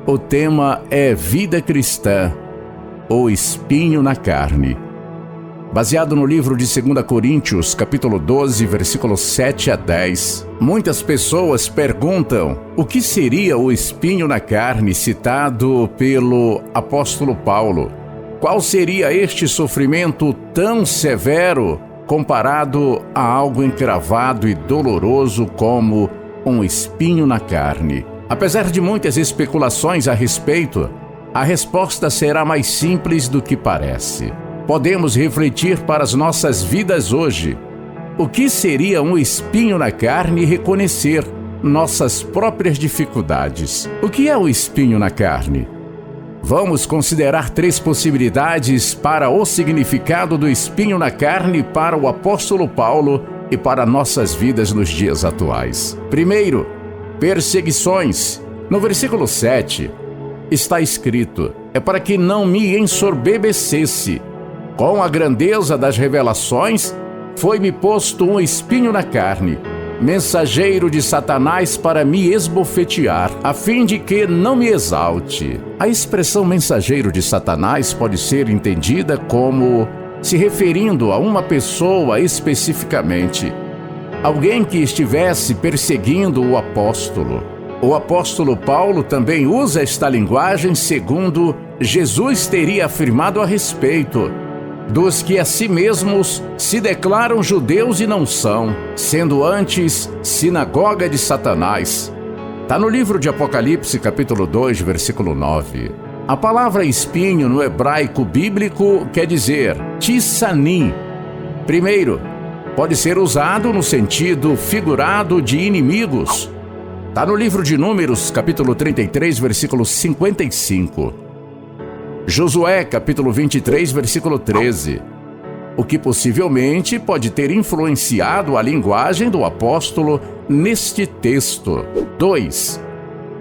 O tema é Vida Cristã, o espinho na carne. Baseado no livro de 2 Coríntios, capítulo 12, versículos 7 a 10. Muitas pessoas perguntam o que seria o espinho na carne citado pelo apóstolo Paulo. Qual seria este sofrimento tão severo comparado a algo encravado e doloroso como um espinho na carne? Apesar de muitas especulações a respeito, a resposta será mais simples do que parece. Podemos refletir para as nossas vidas hoje. O que seria um espinho na carne e reconhecer nossas próprias dificuldades? O que é o espinho na carne? Vamos considerar 3 possibilidades para o significado do espinho na carne para o apóstolo Paulo e para nossas vidas nos dias atuais. Primeiro, perseguições. No versículo 7, está escrito: é para que não me ensoberbecesse. Com a grandeza das revelações, foi-me posto um espinho na carne, mensageiro de Satanás para me esbofetear, a fim de que não me exalte. A expressão mensageiro de Satanás pode ser entendida como se referindo a uma pessoa especificamente, alguém que estivesse perseguindo o apóstolo. O apóstolo Paulo também usa esta linguagem segundo Jesus teria afirmado a respeito dos que a si mesmos se declaram judeus e não são, sendo antes sinagoga de Satanás. Está no livro de Apocalipse, capítulo 2, versículo 9. A palavra espinho no hebraico bíblico quer dizer tissanim. Primeiro, pode ser usado no sentido figurado de inimigos. Está no livro de Números, capítulo 33, versículo 55. Josué, capítulo 23, versículo 13. O que possivelmente pode ter influenciado a linguagem do apóstolo neste texto. 2.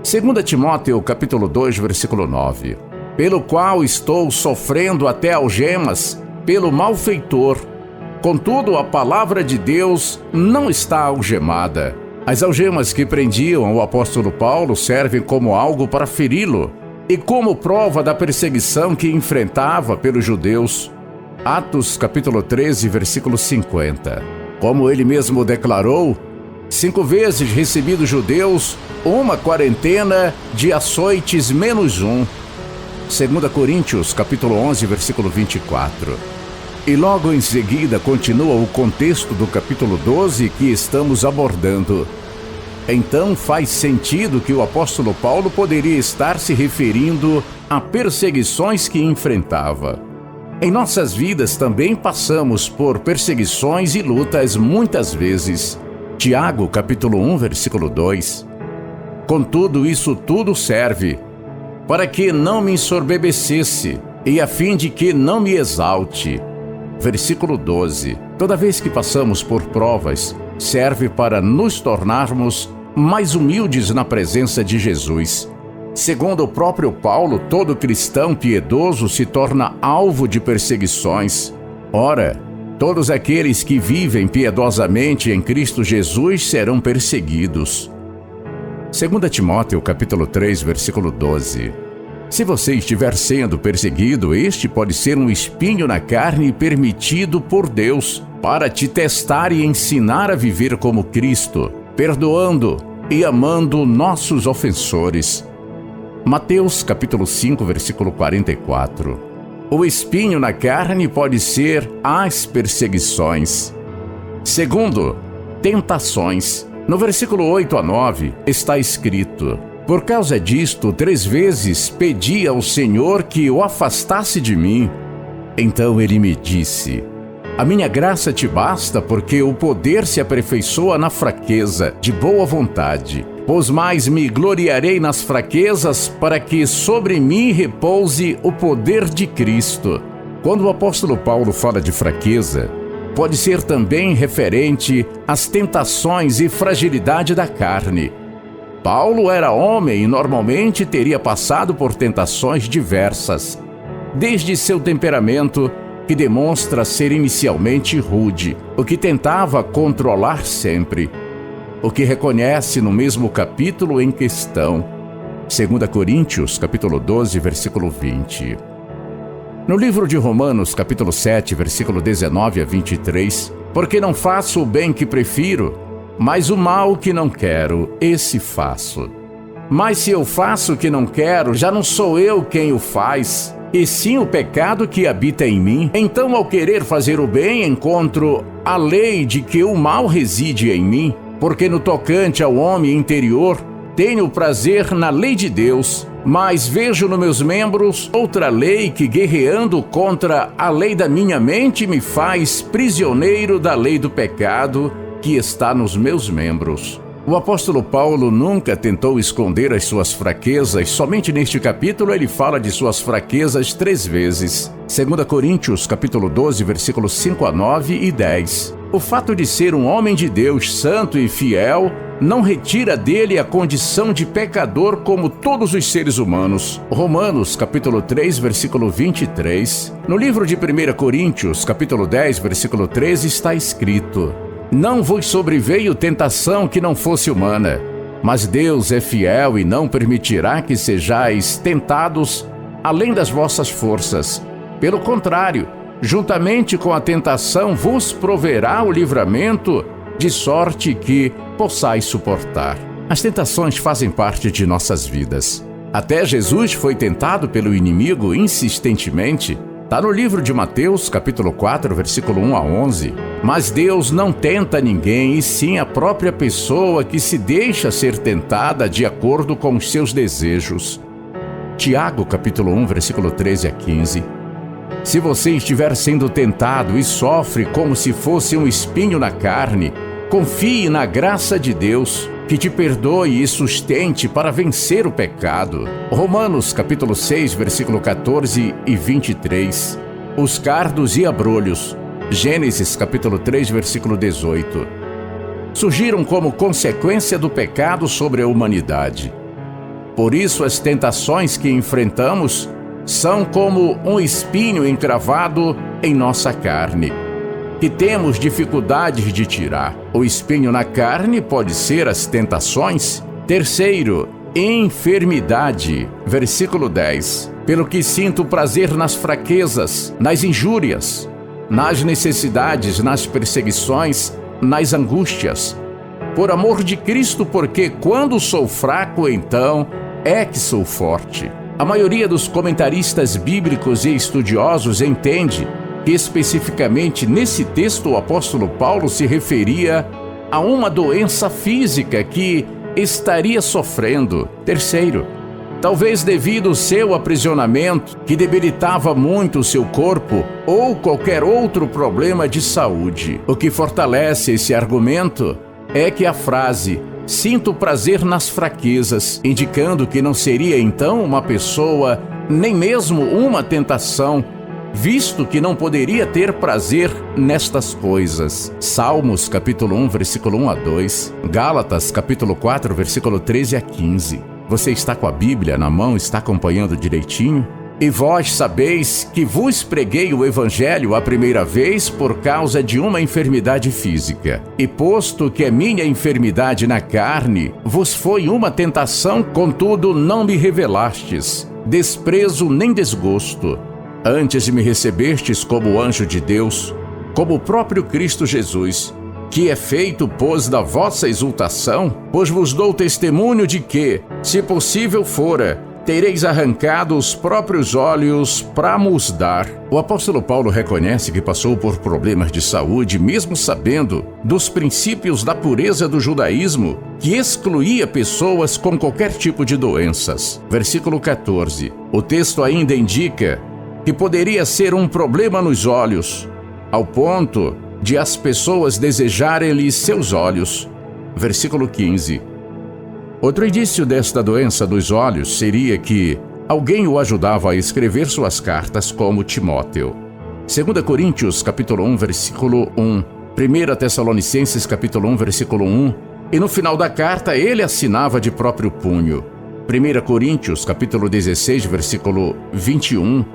2 Timóteo, capítulo 2, versículo 9. Pelo qual estou sofrendo até algemas pelo malfeitor. Contudo, a palavra de Deus não está algemada. As algemas que prendiam o apóstolo Paulo servem como algo para feri-lo e como prova da perseguição que enfrentava pelos judeus. Atos capítulo 13, versículo 50. Como ele mesmo declarou, 5 vezes recebi dos judeus uma quarentena de açoites menos 1. 2 Coríntios capítulo 11, versículo 24. E logo em seguida continua o contexto do capítulo 12 que estamos abordando. Então faz sentido que o apóstolo Paulo poderia estar se referindo a perseguições que enfrentava. Em nossas vidas também passamos por perseguições e lutas muitas vezes. Tiago, capítulo 1, versículo 2. Contudo, isso tudo serve para que não me ensoberbecesse e a fim de que não me exalte. Versículo 12. Toda vez que passamos por provas, serve para nos tornarmos mais humildes na presença de Jesus. Segundo o próprio Paulo, todo cristão piedoso se torna alvo de perseguições. Ora, todos aqueles que vivem piedosamente em Cristo Jesus serão perseguidos. 2 Timóteo, capítulo 3, versículo 12. Se você estiver sendo perseguido, este pode ser um espinho na carne permitido por Deus para te testar e ensinar a viver como Cristo, perdoando e amando nossos ofensores. Mateus capítulo 5, versículo 44. O espinho na carne pode ser as perseguições. Segundo, tentações. No versículo 8 a 9 está escrito: por causa disto, 3 vezes pedi ao Senhor que o afastasse de mim. Então ele me disse: a minha graça te basta, porque o poder se aperfeiçoa na fraqueza. De boa vontade, pois mais me gloriarei nas fraquezas, para que sobre mim repouse o poder de Cristo. Quando o apóstolo Paulo fala de fraqueza, pode ser também referente às tentações e fragilidade da carne. Paulo era homem e normalmente teria passado por tentações diversas, desde seu temperamento, que demonstra ser inicialmente rude, o que tentava controlar sempre, o que reconhece no mesmo capítulo em questão. 2 Coríntios, capítulo 12, versículo 20. No livro de Romanos, capítulo 7, versículo 19 a 23, porque não faço o bem que prefiro, mas o mal que não quero, esse faço. Mas se eu faço o que não quero, já não sou eu quem o faz, e sim o pecado que habita em mim. Então, ao querer fazer o bem, encontro a lei de que o mal reside em mim, porque no tocante ao homem interior, tenho prazer na lei de Deus, mas vejo nos meus membros outra lei que, guerreando contra a lei da minha mente, me faz prisioneiro da lei do pecado que está nos meus membros. O apóstolo Paulo nunca tentou esconder as suas fraquezas, somente neste capítulo ele fala de suas fraquezas 3 vezes. 2 Coríntios, capítulo 12, versículos 5 a 9 e 10. O fato de ser um homem de Deus santo e fiel não retira dele a condição de pecador como todos os seres humanos. Romanos, capítulo 3, versículo 23. No livro de 1 Coríntios, capítulo 10, versículo 13, está escrito: não vos sobreveio tentação que não fosse humana, mas Deus é fiel e não permitirá que sejais tentados além das vossas forças. Pelo contrário, juntamente com a tentação vos proverá o livramento, de sorte que possais suportar. As tentações fazem parte de nossas vidas. Até Jesus foi tentado pelo inimigo insistentemente. Está no livro de Mateus, capítulo 4, versículo 1 a 11. Mas Deus não tenta ninguém, e sim a própria pessoa que se deixa ser tentada de acordo com os seus desejos. Tiago, capítulo 1, versículo 13 a 15. Se você estiver sendo tentado e sofre como se fosse um espinho na carne, confie na graça de Deus, que te perdoe e sustente para vencer o pecado. Romanos, capítulo 6, versículo 14 e 23. Os cardos e abrolhos. Gênesis, capítulo 3, versículo 18. Surgiram como consequência do pecado sobre a humanidade. Por isso, as tentações que enfrentamos são como um espinho encravado em nossa carne, que temos dificuldades de tirar. O espinho na carne pode ser as tentações. Terceiro, enfermidade. Versículo 10. Pelo que sinto prazer nas fraquezas, nas injúrias, nas necessidades, nas perseguições, nas angústias. Por amor de Cristo, porque quando sou fraco, então é que sou forte. A maioria dos comentaristas bíblicos e estudiosos entende que especificamente nesse texto o apóstolo Paulo se referia a uma doença física que estaria sofrendo. Terceiro, talvez devido ao seu aprisionamento, que debilitava muito o seu corpo, ou qualquer outro problema de saúde. O que fortalece esse argumento é que a frase "sinto prazer nas fraquezas", indicando que não seria então uma pessoa, nem mesmo uma tentação, visto que não poderia ter prazer nestas coisas. Salmos, capítulo 1, versículo 1 a 2. Gálatas, capítulo 4, versículo 13 a 15. Você está com a Bíblia na mão, está acompanhando direitinho? E vós sabeis que vos preguei o Evangelho a primeira vez por causa de uma enfermidade física. E posto que a minha enfermidade na carne vos foi uma tentação, contudo não me revelastes desprezo nem desgosto. Antes me recebestes como anjo de Deus, como o próprio Cristo Jesus, que é feito, pois, da vossa exultação, pois vos dou testemunho de que, se possível fora, tereis arrancado os próprios olhos para vos dar. O apóstolo Paulo reconhece que passou por problemas de saúde, mesmo sabendo dos princípios da pureza do judaísmo, que excluía pessoas com qualquer tipo de doenças. Versículo 14. O texto ainda indica que poderia ser um problema nos olhos, ao ponto de as pessoas desejarem-lhe seus olhos. Versículo 15. Outro indício desta doença dos olhos seria que alguém o ajudava a escrever suas cartas, como Timóteo. 2 Coríntios, capítulo 1, versículo 1. 1 Tessalonicenses, capítulo 1, versículo 1. E no final da carta, ele assinava de próprio punho. 1 Coríntios, capítulo 16, versículo 21.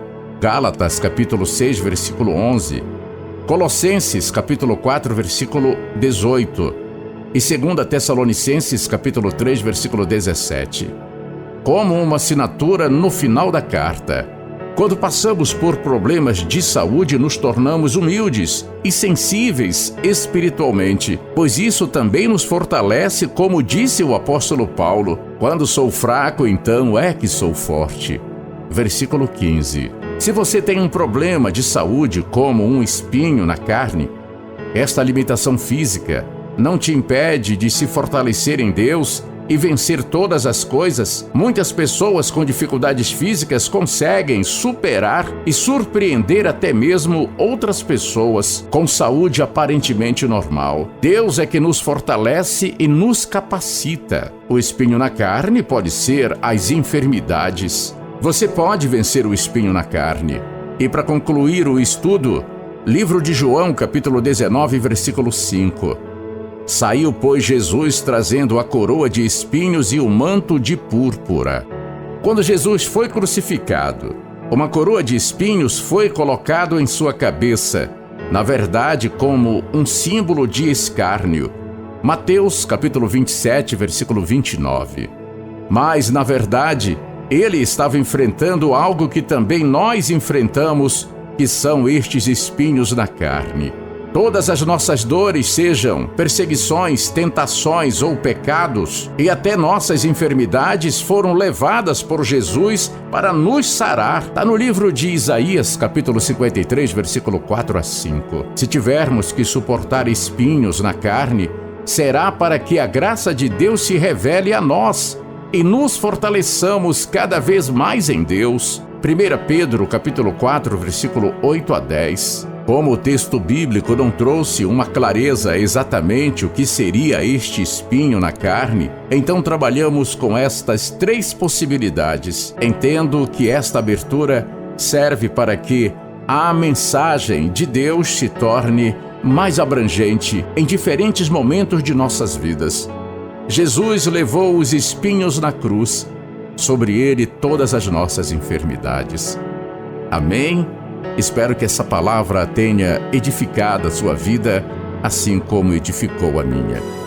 Gálatas, capítulo 6, versículo 11. Colossenses, capítulo 4, versículo 18. E 2 Tessalonicenses, capítulo 3, versículo 17. como uma assinatura no final da carta. Quando passamos por problemas de saúde, nos tornamos humildes e sensíveis espiritualmente, pois isso também nos fortalece, como disse o apóstolo Paulo: quando sou fraco, então é que sou forte. Versículo 15. Se você tem um problema de saúde, como um espinho na carne, esta limitação física não te impede de se fortalecer em Deus e vencer todas as coisas. Muitas pessoas com dificuldades físicas conseguem superar e surpreender até mesmo outras pessoas com saúde aparentemente normal. Deus é que nos fortalece e nos capacita. O espinho na carne pode ser as enfermidades. Você pode vencer o espinho na carne. E para concluir o estudo, livro de João, capítulo 19, versículo 5. Saiu, pois, Jesus trazendo a coroa de espinhos e o manto de púrpura. Quando Jesus foi crucificado, uma coroa de espinhos foi colocado em sua cabeça, na verdade como um símbolo de escárnio. Mateus capítulo 27, versículo 29. Mas, na verdade, ele estava enfrentando algo que também nós enfrentamos, que são estes espinhos na carne. Todas as nossas dores, sejam perseguições, tentações ou pecados, e até nossas enfermidades, foram levadas por Jesus para nos sarar. Está no livro de Isaías, capítulo 53, versículo 4 a 5. Se tivermos que suportar espinhos na carne, será para que a graça de Deus se revele a nós e nos fortaleçamos cada vez mais em Deus. 1 Pedro, capítulo 4, versículo 8 a 10. Como o texto bíblico não trouxe uma clareza exatamente o que seria este espinho na carne, então trabalhamos com estas três possibilidades. Entendo que esta abertura serve para que a mensagem de Deus se torne mais abrangente em diferentes momentos de nossas vidas. Jesus levou os espinhos na cruz, sobre ele todas as nossas enfermidades. Amém? Espero que essa palavra tenha edificado a sua vida, assim como edificou a minha.